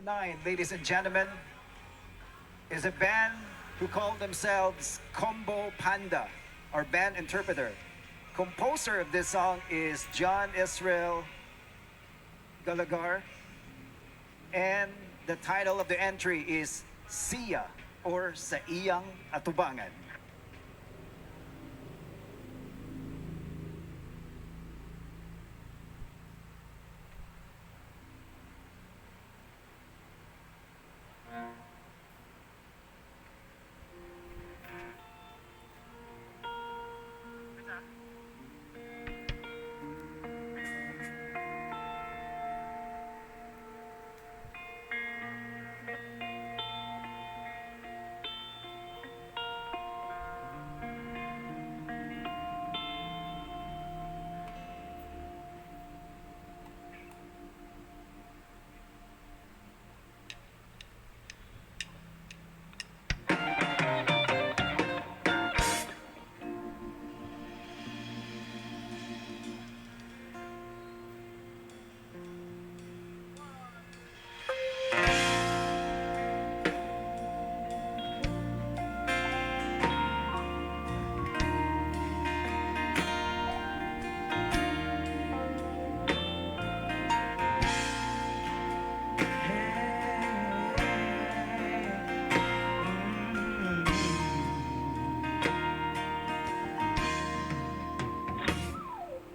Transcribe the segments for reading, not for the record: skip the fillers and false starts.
9, ladies and gentlemen, is a band who call themselves Combo Panda, or band interpreter. Composer of this song is John Israel Gallagher, and the title of the entry is SIA, or Sa Iyang Atubangan.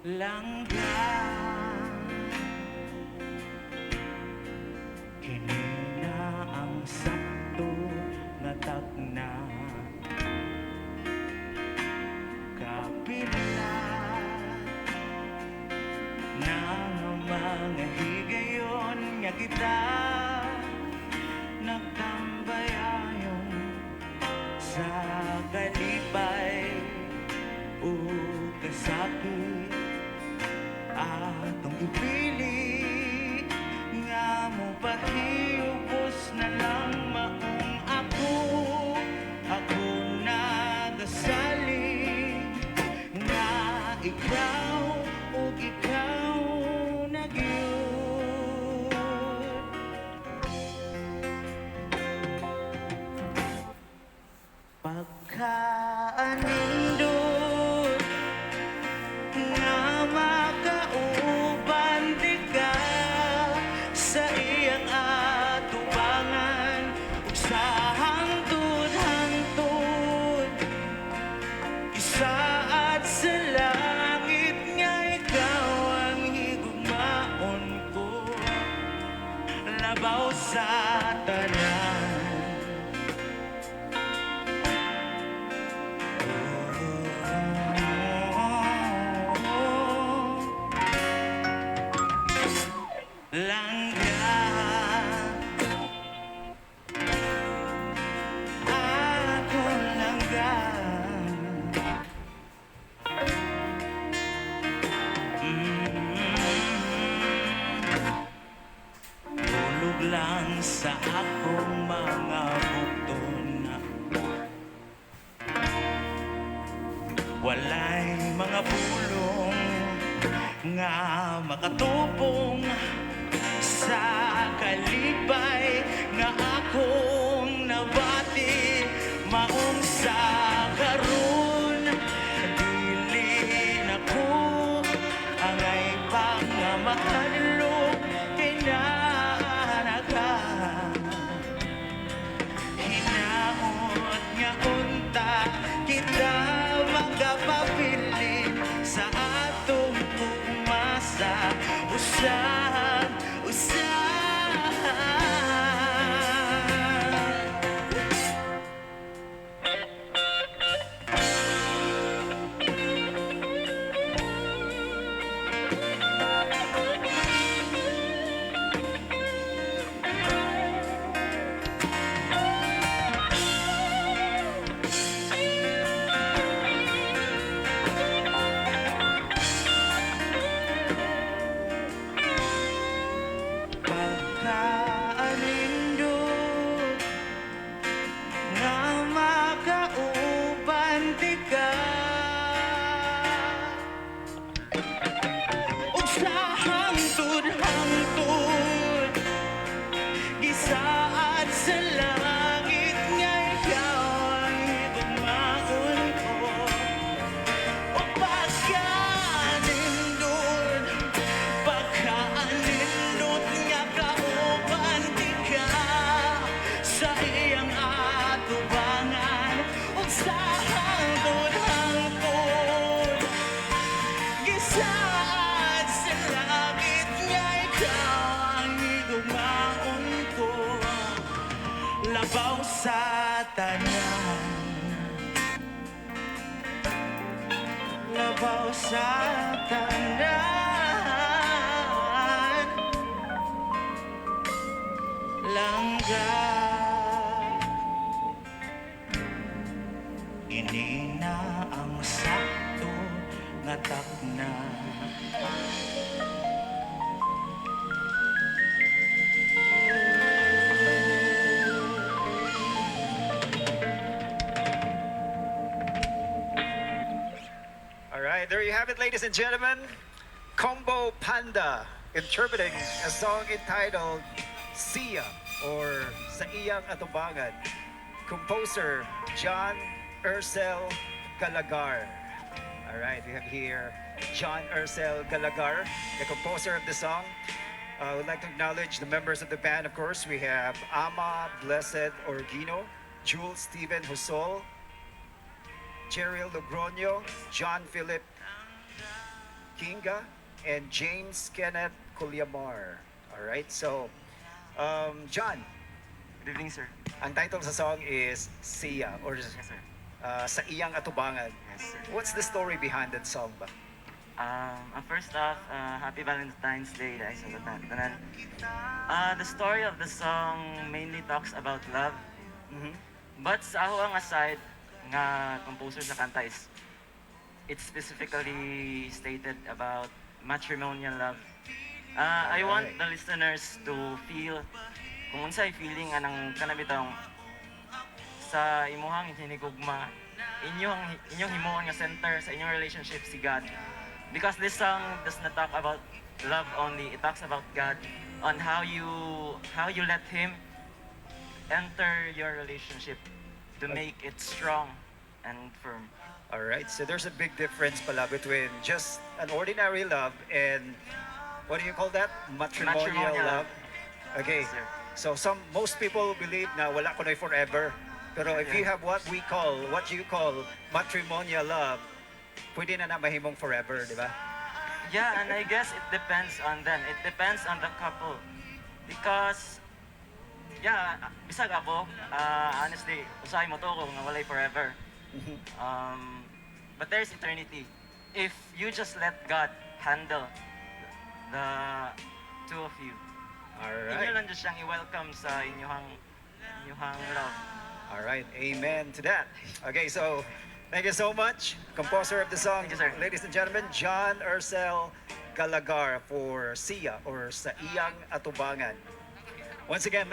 Langga kini na ang sakto nga tagna kapila na mga higayon nga kita nagtambayayon sa kalipay o kasakit atong ipili nga mo pahiubos na lang maong ako nagasali nga ikaw o ikaw nagyud pagkaanindot nga makauban di ka sa iyang atubangan ug sa hangtod-hangtod isaad sa langit nga ikaw ang higugmaon ko labaw sa tanan. Langga ako langga tulog lang sa akong mga bukton walay mga pulong nga makatupong sa kalipay nga akong nabati maong sa karon dili na ko angay pangamahalok kay naanaga hinaot nga unta kita magapabilin sa atong umasa usab Isa't sa langit nga ikaw ang igugmaon ko. O pagka-nindot nga kauban di ka sa iyang atubangan o sa hangtod-hangtod. Gisaad sa langit nga ikaw ang igugmaon ko. Labaw sa tanan, labaw sa tanan, langga. Ini na ang sakto nga takna. All right, there you have it, ladies and gentlemen. Combo Panda interpreting a song entitled SIA or Sa Iyang Atubangan. Composer John Urcel Galagar. All right, we have here John Urcel Galagar, the composer of the song. I would like to acknowledge the members of the band, of course. We have Ama Blessed Orgino, Jules Steven Husol, Cheryl Logroño, John Philip Kinga, and James Kenneth Culyamar. All right, so John, Good evening, sir. ang title sa song is SIA or Yes, sir. Sa Iyang Atubangan. Yes, sir. What's the story behind that song ba? First off, happy Valentine's Day, guys. The story of the song mainly talks about love. Mhm. But sa ako ang aside nga composer sa kanta is it's specifically stated about matrimonial love. I want Alright. the listeners to feel kung unsay feeling anang kanabitang sa imuhang hinigugma, inyong himuon nga center sa inyong relationship si God. Because this song does not talk about love only, it talks about God on how you let Him enter your relationship to make it strong and firm. All right, so there's a big difference pala between just an ordinary love and what do you call that? Matrimonial Matrimonial love. Okay. Yes, sir. So most people believe na wala ko na forever. Pero if you have what you call matrimonial love, pwede na mahimong forever, di ba? Yeah, and I guess it depends on them. It depends on the couple. Because, yeah, bisag ako, honestly, usahay mo to kung walay forever. But there's eternity. If you just let God handle the two of you, All inyo right. lang just siyang i-welcome sa inyong love. All right. Amen to that. Okay, so thank you so much, composer of the song, Thank you, sir. ladies and gentlemen, John Urcel Galagar for SIA or Sa Iyang Atubangan. Once again,